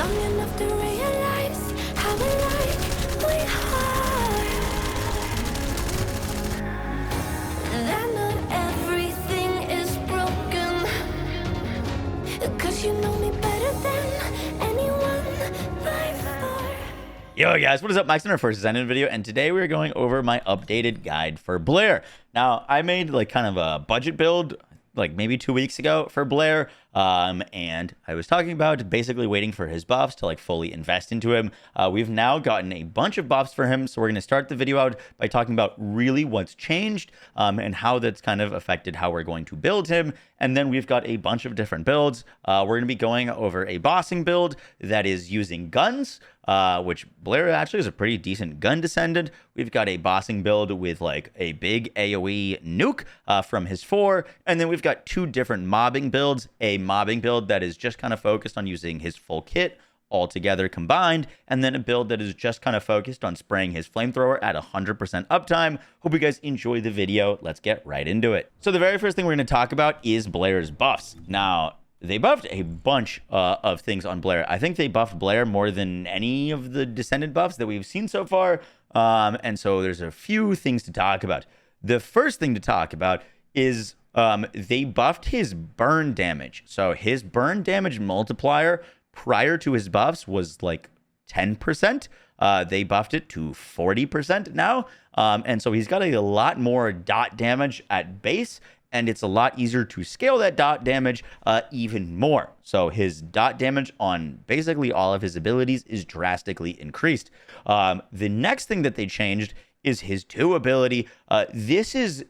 Young enough to realize how alike we are. That not everything is broken. 'Cause you know me better than anyone by far. Yo guys, what is up? Mike's in our first Descendant video, and today we're going over my updated guide for Blair. Now, I made like kind of a budget build like maybe 2 weeks ago for Blair, and I was talking about basically waiting for his buffs to like fully invest into him. We've now gotten a bunch of buffs for him, so we're going to start the video out by talking about really what's changed and how that's kind of affected how we're going to build him. And then we've got a bunch of different builds. We're going to be going over a bossing build that is using guns, which Blair actually is a pretty decent gun descendant. We've got a bossing build with like a big AoE nuke from his 4, and then we've got 2 different mobbing builds. A mobbing build that is just kind of focused on using his full kit all together combined, and then a build that is just kind of focused on spraying his flamethrower at 100% uptime. Hope you guys enjoy the video. Let's get right into it. So the very first thing we're going to talk about is Blair's buffs. Now, they buffed a bunch of things on Blair. I think they buffed Blair more than any of the Descendant buffs that we've seen so far. And so there's a few things to talk about. The first thing to talk about is they buffed his burn damage. So his burn damage multiplier prior to his buffs was like 10%. They buffed it to 40% now. And so he's got a lot more dot damage at base, and it's a lot easier to scale that dot damage even more. So his dot damage on basically all of his abilities is drastically increased. The next thing that they changed is his 2 ability. This is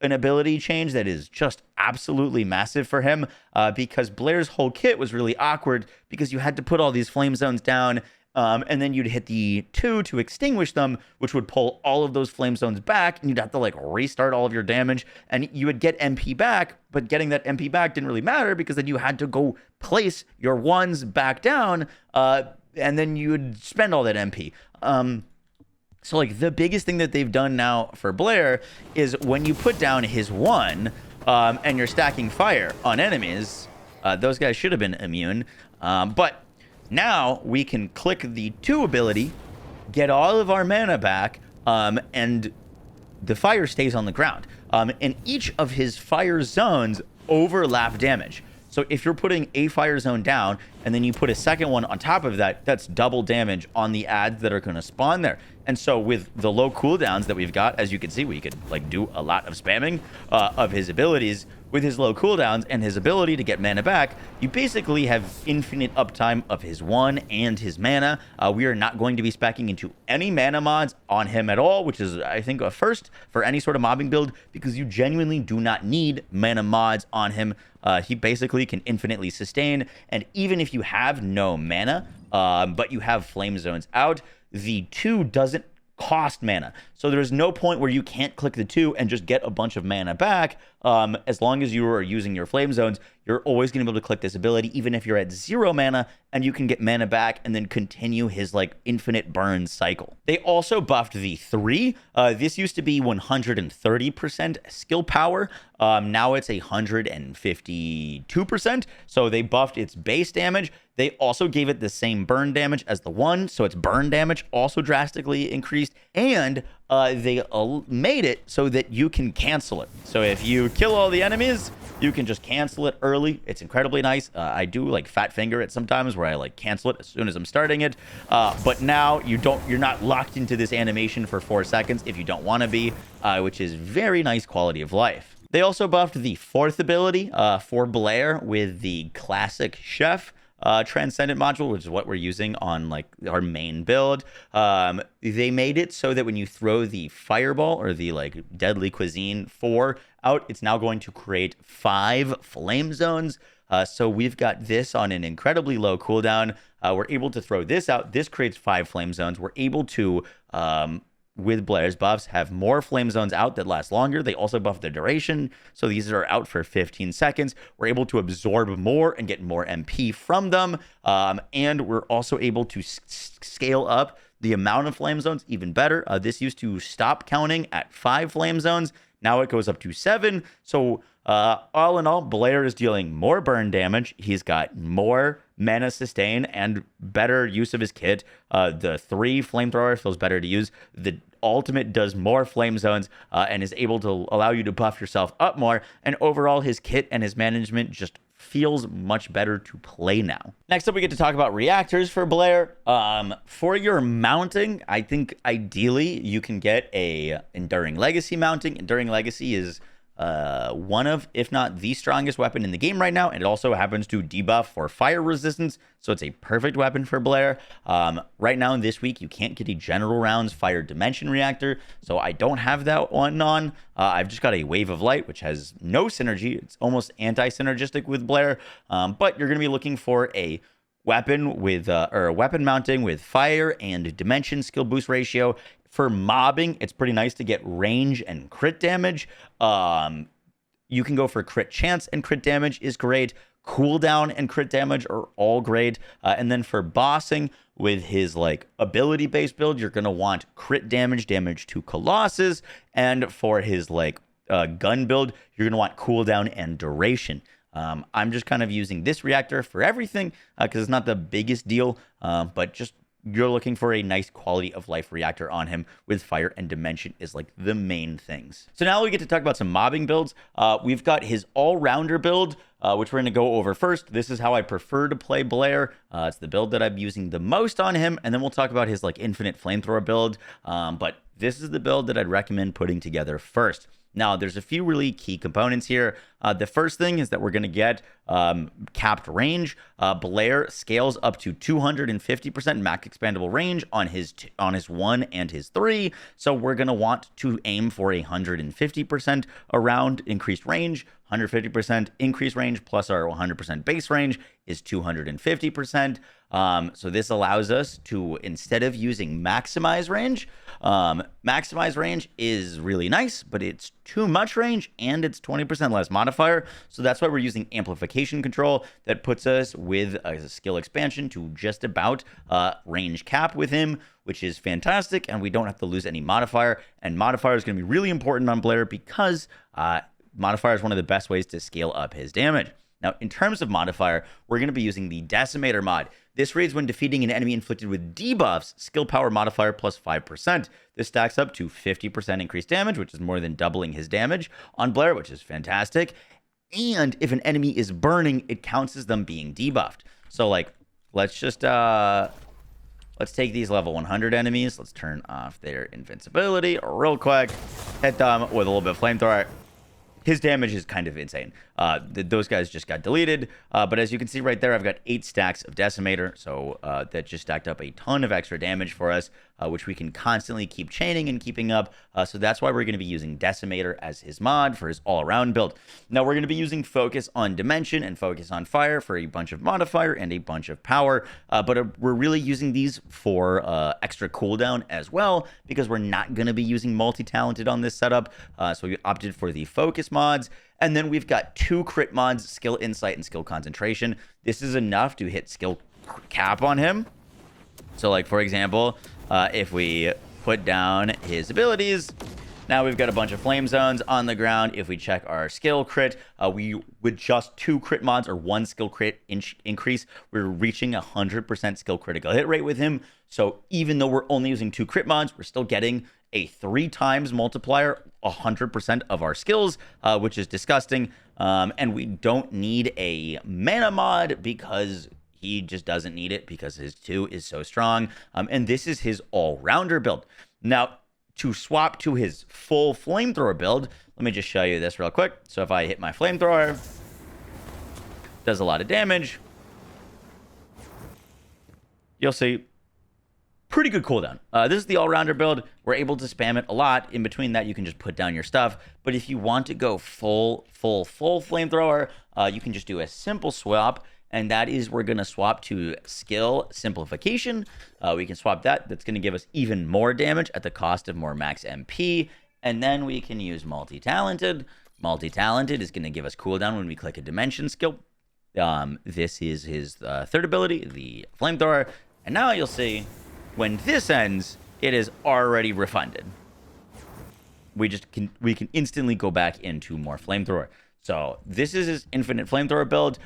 an ability change that is just absolutely massive for him because Blair's whole kit was really awkward because you had to put all these flame zones down, and then you'd hit the 2 to extinguish them, which would pull all of those flame zones back, and you'd have to like restart all of your damage, and you would get MP back, but getting that MP back didn't really matter because then you had to go place your 1s back down, and then you would spend all that MP. So like the biggest thing that they've done now for Blair is when you put down his 1 and you're stacking fire on enemies, those guys should have been immune, but now we can click the 2 ability, get all of our mana back, and the fire stays on the ground. And each of his fire zones overlap damage. So if you're putting a fire zone down and then you put a second one on top of that, that's double damage on the adds that are going to spawn there. And so with the low cooldowns that we've got, as you can see, we could like do a lot of spamming of his abilities. With his low cooldowns and his ability to get mana back, you basically have infinite uptime of his 1 and his mana. We are not going to be speccing into any mana mods on him at all, which is, I think, a first for any sort of mobbing build, because you genuinely do not need mana mods on him. He basically can infinitely sustain, and even if you have no mana, but you have flame zones out, the 2 doesn't cost mana. So there's no point where you can't click the 2 and just get a bunch of mana back. As long as you are using your flame zones, you're always going to be able to click this ability, even if you're at 0 mana, and you can get mana back and then continue his like infinite burn cycle. They also buffed the 3. This used to be 130% skill power. Now it's 152%. So they buffed its base damage. They also gave it the same burn damage as the 1, so its burn damage also drastically increased, and they made it so that you can cancel it. So if you kill all the enemies, you can just cancel it early. It's incredibly nice. I do like fat finger it sometimes where I like cancel it as soon as I'm starting it. But now you're not locked into this animation for 4 seconds if you don't want to be, which is very nice quality of life. They also buffed the 4th ability for Blair with the classic chef Transcendent module, which is what we're using on like our main build. They made it so that when you throw the fireball or the like deadly cuisine 4 out, it's now going to create 5 flame zones. So we've got this on an incredibly low cooldown. We're able to throw this out. This creates 5 flame zones. We're able to with Blair's buffs, have more flame zones out that last longer. They also buff the duration, so these are out for 15 seconds. We're able to absorb more and get more MP from them, and we're also able to scale up the amount of flame zones even better. This used to stop counting at 5 flame zones. Now it goes up to 7. So All in all, Blair is dealing more burn damage. He's got more mana sustain and better use of his kit. The 3 flamethrower feels better to use. The ultimate does more flame zones and is able to allow you to buff yourself up more. And overall, his kit and his management just feels much better to play now. Next up, we get to talk about reactors for Blair. For your mounting, I think ideally you can get a Enduring Legacy mounting. Enduring Legacy is one of, if not the strongest weapon in the game right now, and it also happens to debuff for fire resistance, so it's a perfect weapon for Blair. Right now, this week, you can't get a General Rounds Fire Dimension Reactor, so I don't have that one on. I've just got a Wave of Light, which has no synergy. It's almost anti-synergistic with Blair, but you're going to be looking for a weapon with, or a weapon mounting with fire and dimension skill boost ratio. For mobbing, it's pretty nice to get range and crit damage. You can go for crit chance and crit damage is great. Cooldown and crit damage are all great. And then for bossing with his like ability based build, you're gonna want crit damage to Colossus. And for his like gun build, you're gonna want cooldown and duration. I'm just kind of using this reactor for everything because it's not the biggest deal, but just you're looking for a nice quality of life reactor on him with fire and dimension is like the main things. So now we get to talk about some mobbing builds. We've got his all-rounder build, which we're going to go over first. This is how I prefer to play Blair. It's the build that I'm using the most on him. And then we'll talk about his like infinite flamethrower build. But this is the build that I'd recommend putting together first. Now, there's a few really key components here. The first thing is that we're going to get capped range. Blair scales up to 250% max expandable range on his 1 and his 3. So we're going to want to aim for 150% around increased range. 150% increased range plus our 100% base range is 250%. So this allows us to, instead of using maximize range is really nice, but it's too much range and it's 20% less modifier. So that's why we're using amplification control that puts us with a skill expansion to just about range cap with him, which is fantastic. And we don't have to lose any modifier. And modifier is going to be really important on Blair because modifier is one of the best ways to scale up his damage. Now, in terms of modifier, we're going to be using the Decimator mod. This reads when defeating an enemy inflicted with debuffs, skill power modifier plus 5%. This stacks up to 50% increased damage, which is more than doubling his damage on Blair, which is fantastic. And if an enemy is burning, it counts as them being debuffed. So, like, let's just, let's take these level 100 enemies. Let's turn off their invincibility real quick. Hit them with a little bit of flamethrower. His damage is kind of insane. Those guys just got deleted. But as you can see right there, I've got 8 stacks of Decimator. So that just stacked up a ton of extra damage for us, which we can constantly keep chaining and keeping up. So that's why we're going to be using Decimator as his mod for his all-around build. Now we're going to be using Focus on Dimension and Focus on Fire for a bunch of modifier and a bunch of power. But we're really using these for extra cooldown as well, because we're not going to be using multi-talented on this setup. So we opted for the Focus mods. And then we've got 2 crit mods, Skill Insight and Skill Concentration. This is enough to hit skill cap on him. So like, for example, if we put down his abilities, now we've got a bunch of flame zones on the ground. If we check our skill crit, we with just 2 crit mods or 1 skill crit increase, we're reaching 100% skill critical hit rate with him. So even though we're only using 2 crit mods, we're still getting a 3 times multiplier, 100% of our skills, which is disgusting. And we don't need a mana mod because he just doesn't need it because his 2 is so strong. And this is his all-rounder build. Now, to swap to his full flamethrower build, let me just show you this real quick. So if I hit my flamethrower, does a lot of damage. You'll see pretty good cooldown. This is the all-rounder build. We're able to spam it a lot. In between that, you can just put down your stuff. But if you want to go full flamethrower, you can just do a simple swap. And that is, we're going to swap to skill simplification. We can swap that. That's going to give us even more damage at the cost of more max MP. And then we can use multi-talented. Multi-talented is going to give us cooldown when we click a dimension skill. This is his third ability, the flamethrower. And now you'll see when this ends, it is already refunded. We can instantly go back into more flamethrower. So this is his infinite flamethrower build.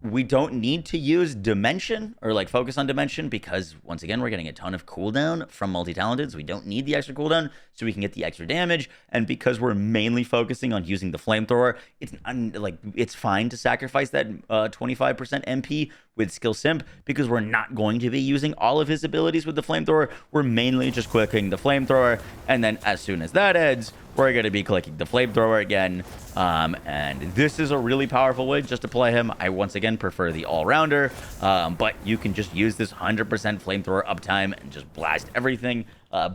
We don't need to use dimension or like focus on dimension because once again we're getting a ton of cooldown from multi-talented, so we don't need the extra cooldown so we can get the extra damage. And because we're mainly focusing on using the flamethrower, it's fine to sacrifice that 25% MP with skill simp because we're not going to be using all of his abilities with the flamethrower. We're mainly just clicking the flamethrower, and then as soon as that ends, we're going to be clicking the flamethrower again. And this is a really powerful way just to play him. I once again prefer the all-rounder, but you can just use this 100% flamethrower uptime and just blast everything.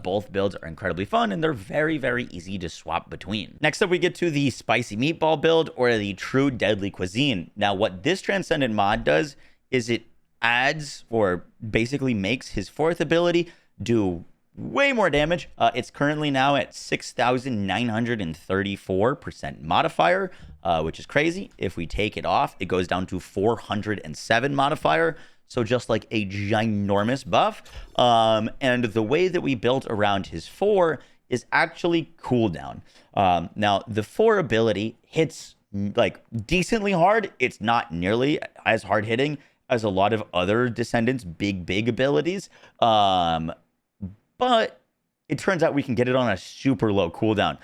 Both builds are incredibly fun, and they're very, very easy to swap between. Next up, we get to the spicy meatball build, or the true deadly cuisine. Now, what this Transcendent mod does is it adds, or basically makes, his fourth ability do way more damage. It's currently now at 6,934% modifier, which is crazy. If we take it off, it goes down to 407 modifier. So just like a ginormous buff. And the way that we built around his 4 is actually cooldown. Now, the 4 ability hits like decently hard. It's not nearly as hard hitting as a lot of other Descendants' big abilities. But it turns out we can get it on a super low cooldown.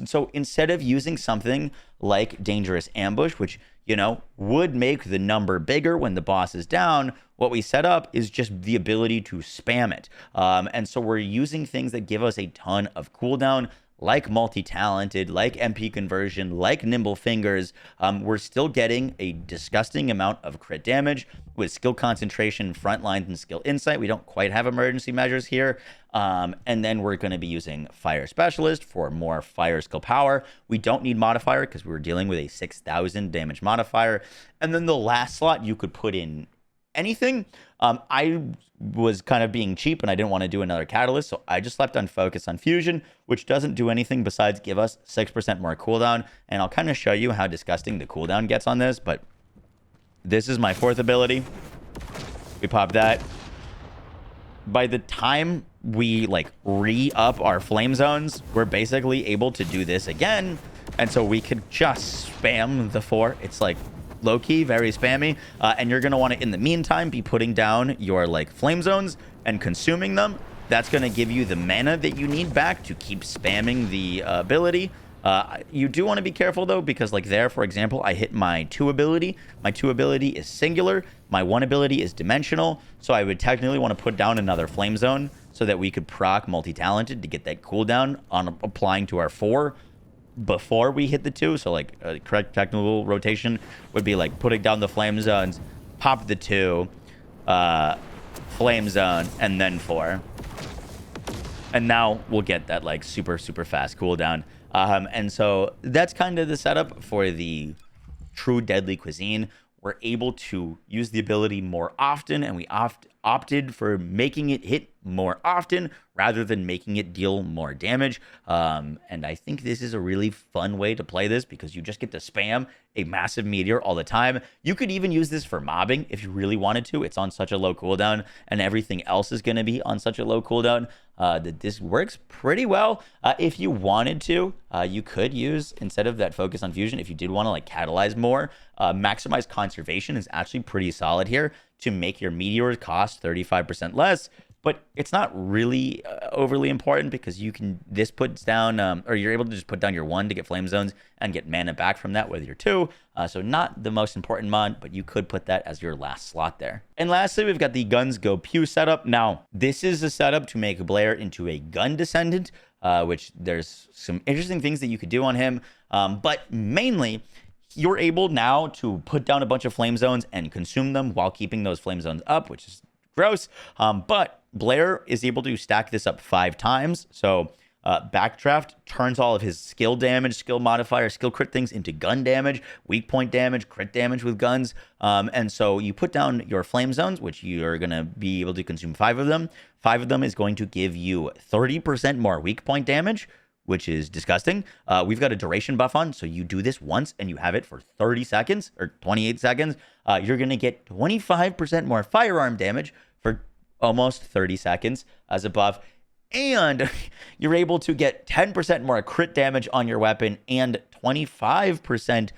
So instead of using something like Dangerous Ambush, which, you know, would make the number bigger when the boss is down, what we set up is just the ability to spam it. And so we're using things that give us a ton of cooldown, like multi-talented, like MP conversion, like nimble fingers. We're still getting a disgusting amount of crit damage with skill concentration, front lines, and skill insight. We don't quite have emergency measures here. And then we're going to be using Fire Specialist for more fire skill power. We don't need modifier because we were dealing with a 6,000 damage modifier. And then the last slot, you could put in anything. I was kind of being cheap and I didn't want to do another catalyst, so I just left on focus on fusion, which doesn't do anything besides give us 6% more cooldown. And I'll kind of show you how disgusting the cooldown gets on this, but this is my fourth ability. We pop that. By the time we like re-up our flame zones, we're basically able to do this again. And so we could just spam the 4. It's like low-key, very spammy, and you're going to want to, in the meantime, be putting down your like flame zones and consuming them. That's going to give you the mana that you need back to keep spamming the ability. You do want to be careful, though, because like there, for example, I hit my 2 ability. My 2 ability is singular. My 1 ability is dimensional, so I would technically want to put down another flame zone so that we could proc multi-talented to get that cooldown on applying to our 4 before we hit the 2. So like correct technical rotation would be like putting down the flame zones, pop the 2, flame zone, and then 4. And now we'll get that like super fast cooldown. And so that's kind of the setup for the true deadly cuisine. We're able to use the ability more often, and we opted for making it hit more often rather than making it deal more damage. And I think this is a really fun way to play this because you just get to spam a massive meteor all the time. You could even use this for mobbing if you really wanted to. It's on such a low cooldown, and everything else is going to be on such a low cooldown that this works pretty well. If you wanted to, you could use, instead of that focus on fusion, if you did want to like catalyze more, maximize conservation is actually pretty solid here to make your meteors cost 35% less. But it's not really overly important because you can, this puts down, or you're able to just put down your 1 to get flame zones and get mana back from that with your 2. So not the most important mod, but you could put that as your last slot there. And lastly, we've got the Guns Go Pew setup. Now, this is a setup to make Blair into a gun descendant, which there's some interesting things that you could do on him. But mainly, you're able now to put down a bunch of flame zones and consume them while keeping those flame zones up, which is gross. But Blair is able to stack this up 5 times. So Backdraft turns all of his skill damage, skill modifier, skill crit things into gun damage, weak point damage, crit damage with guns. And so you put down your flame zones, which you're going to be able to consume 5 of them. 5 of them is going to give you 30% more weak point damage, which is disgusting. We've got a duration buff on, so you do this once and you have it for 30 seconds or 28 seconds. You're going to get 25% more firearm damage for almost 30 seconds as a buff. and you're able to get 10% more crit damage on your weapon and 25%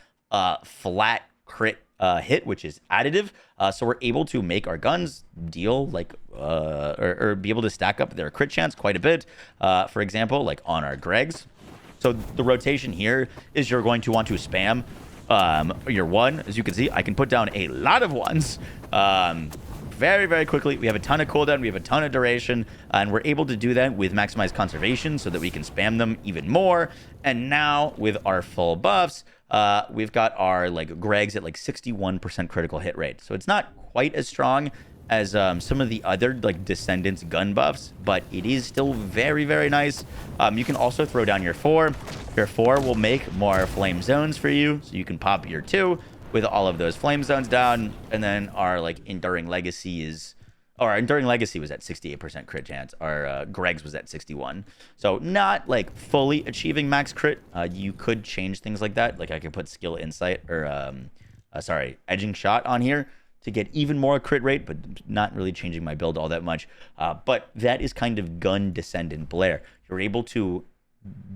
flat crit hit, which is additive. So we're able to make our guns deal like or be able to stack up their crit chance quite a bit. For example, like on our Gregs. So the rotation here is you're going to want to spam your one. As you can see, I can put down a lot of ones very, very quickly. We have a ton of cooldown, we have a ton of duration, and we're able to do that with maximized conservation so that we can spam them even more. And now with our full buffs, we've got our like Gregs at like 61% critical hit rate. So it's not quite as strong as some of the other like Descendants gun buffs, but it is still very, very nice. You can also throw down your 4. Your 4 will make more flame zones for you, so you can pop your 2 with all of those flame zones down. And then our like Enduring Legacy is, or our Enduring Legacy was at 68% crit chance. Our Gregs was at 61. So not like fully achieving max crit. You could change things like that. Like I could put Skill Insight or Edging Shot on here to get even more crit rate, but not really changing my build all that much. But that is kind of gun Descendant Blair. You're able to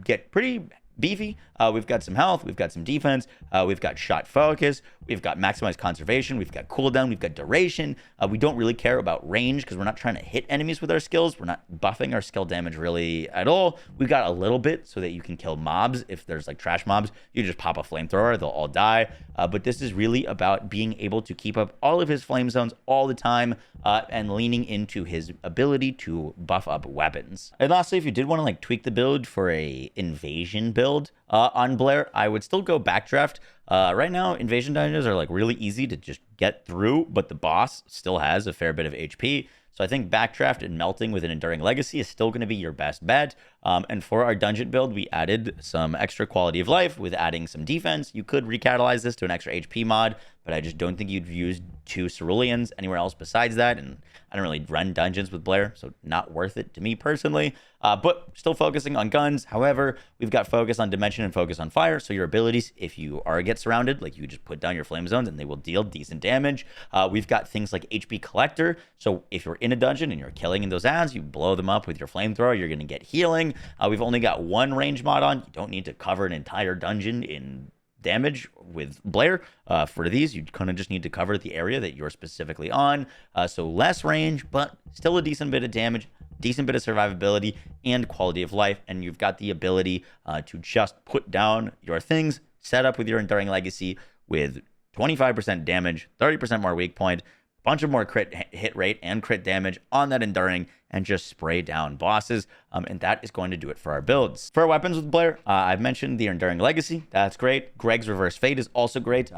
get pretty beefy. We've got some health, we've got some defense, we've got shot focus, we've got maximized conservation, we've got cooldown, we've got duration. We don't really care about range because we're not trying to hit enemies with our skills. We're not buffing our skill damage really at all. We've got a little bit so that you can kill mobs. If there's like trash mobs, you just pop a flamethrower, they'll all die. But this is really about being able to keep up all of his flame zones all the time and leaning into his ability to buff up weapons. And lastly, if you did want to like tweak the build for a invasion build on Blair, I would still go backdraft. Right now, invasion dungeons are like really easy to just get through, but the boss still has a fair bit of HP. So I think backdraft and melting with an Enduring Legacy is still going to be your best bet. And for our dungeon build, we added some extra quality of life with adding some defense. You could recatalyze this to an extra HP mod, but I just don't think you'd use 2 ceruleans anywhere else besides that. And I don't really run dungeons with Blair, so not worth it to me personally. But still focusing on guns. However, we've got focus on dimension and focus on fire. So your abilities, if you are get surrounded, like you just put down your flame zones and they will deal decent damage. We've got things like HP collector. So if you're in a dungeon and you're killing in those ads, you blow them up with your flamethrower, you're going to get healing. We've only got 1 range mod on. You don't need to cover an entire dungeon in damage with Blair. For these, you kind of just need to cover the area that you're specifically on. So less range, but still a decent bit of damage, decent bit of survivability and quality of life. And you've got the ability to just put down your things, set up with your Enduring Legacy with 25% damage, 30% more weak point, bunch of more crit hit rate and crit damage on that Enduring, and just spray down bosses. And that is going to do it for our builds. For our weapons with Blair, I've mentioned the Enduring Legacy. That's great. Greg's Reverse Fate is also great.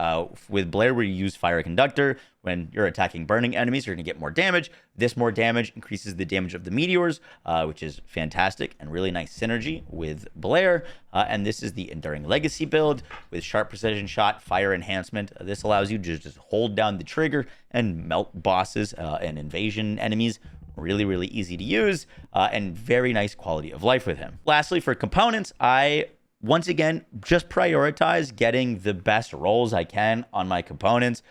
With Blair, we use Fire Conductor. When you're attacking burning enemies, you're going to get more damage. This more damage increases the damage of the meteors, which is fantastic and really nice synergy with Blair. And this is the Enduring Legacy build with Sharp Precision Shot, Fire Enhancement. This allows you to just hold down the trigger and melt bosses and invasion enemies. Really, really easy to use and very nice quality of life with him. Lastly, for components, I once again just prioritize getting the best rolls I can on my components.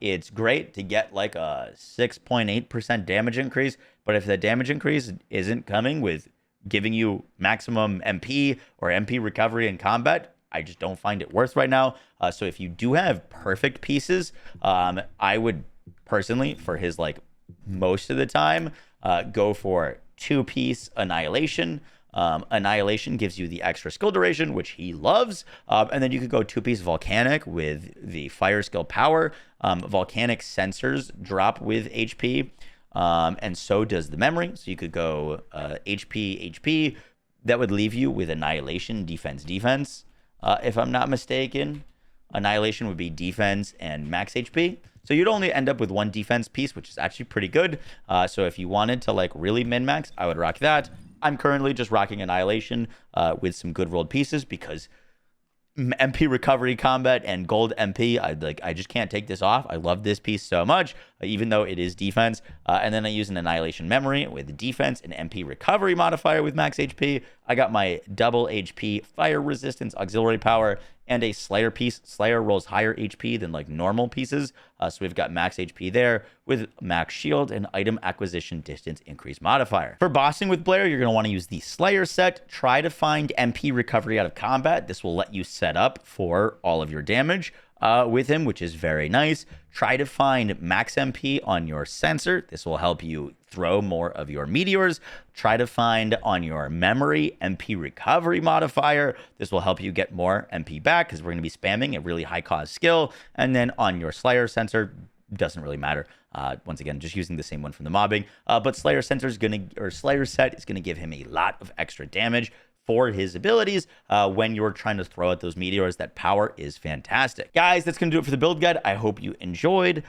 It's great to get like a 6.8% damage increase, but if that damage increase isn't coming with giving you maximum MP or MP recovery in combat, I just don't find it worth right now. So if you do have perfect pieces, I would personally, for his like most of the time, go for 2-piece Annihilation. Annihilation gives you the extra skill duration, which he loves. And then you could go 2-piece Volcanic with the fire skill power. Volcanic sensors drop with HP, and so does the memory. So you could go HP. That would leave you with Annihilation, defense. If I'm not mistaken, Annihilation would be defense and max HP. So you'd only end up with 1 defense piece, which is actually pretty good. So if you wanted to like really min-max, I would rock that. I'm currently just rocking Annihilation with some good rolled pieces because MP recovery combat and gold MP, I just can't take this off. I love this piece so much, even though it is defense. And then I use an Annihilation memory with defense and MP recovery modifier with max HP. I got my double HP fire resistance auxiliary power and a Slayer piece. Slayer rolls higher HP than like normal pieces. So we've got max HP there with max shield and item acquisition distance increase modifier. For bossing with Blair, you're going to want to use the Slayer set. Try to find MP recovery out of combat. This will let you set up for all of your damage with him, which is very nice. Try to find max MP on your sensor. This will help you throw more of your meteors. Try to find on your memory MP recovery modifier. This will help you get more MP back because we're going to be spamming a really high cost skill. And then on your Slayer sensor, doesn't really matter. Once again, just using the same one from the mobbing. But Slayer sensor is Slayer set is gonna give him a lot of extra damage for his abilities when you're trying to throw at those meteors. That power is fantastic. Guys, that's going to do it for the build guide. I hope you enjoyed.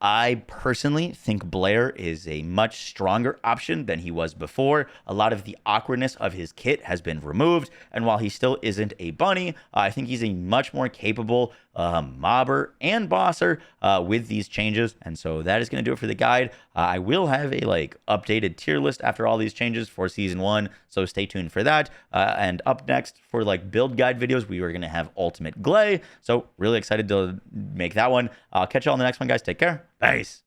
I personally think Blair is a much stronger option than he was before. A lot of the awkwardness of his kit has been removed, and while he still isn't a bunny, I think he's a much more capable mobber and bosser with these changes. And so that is going to do it for the guide. I will have a updated tier list after all these changes for season 1, so stay tuned for that. And up next for build guide videos, we are going to have Ultimate Glay, so really excited to make that one. I'll catch you all in the next one, guys. Take care. Peace.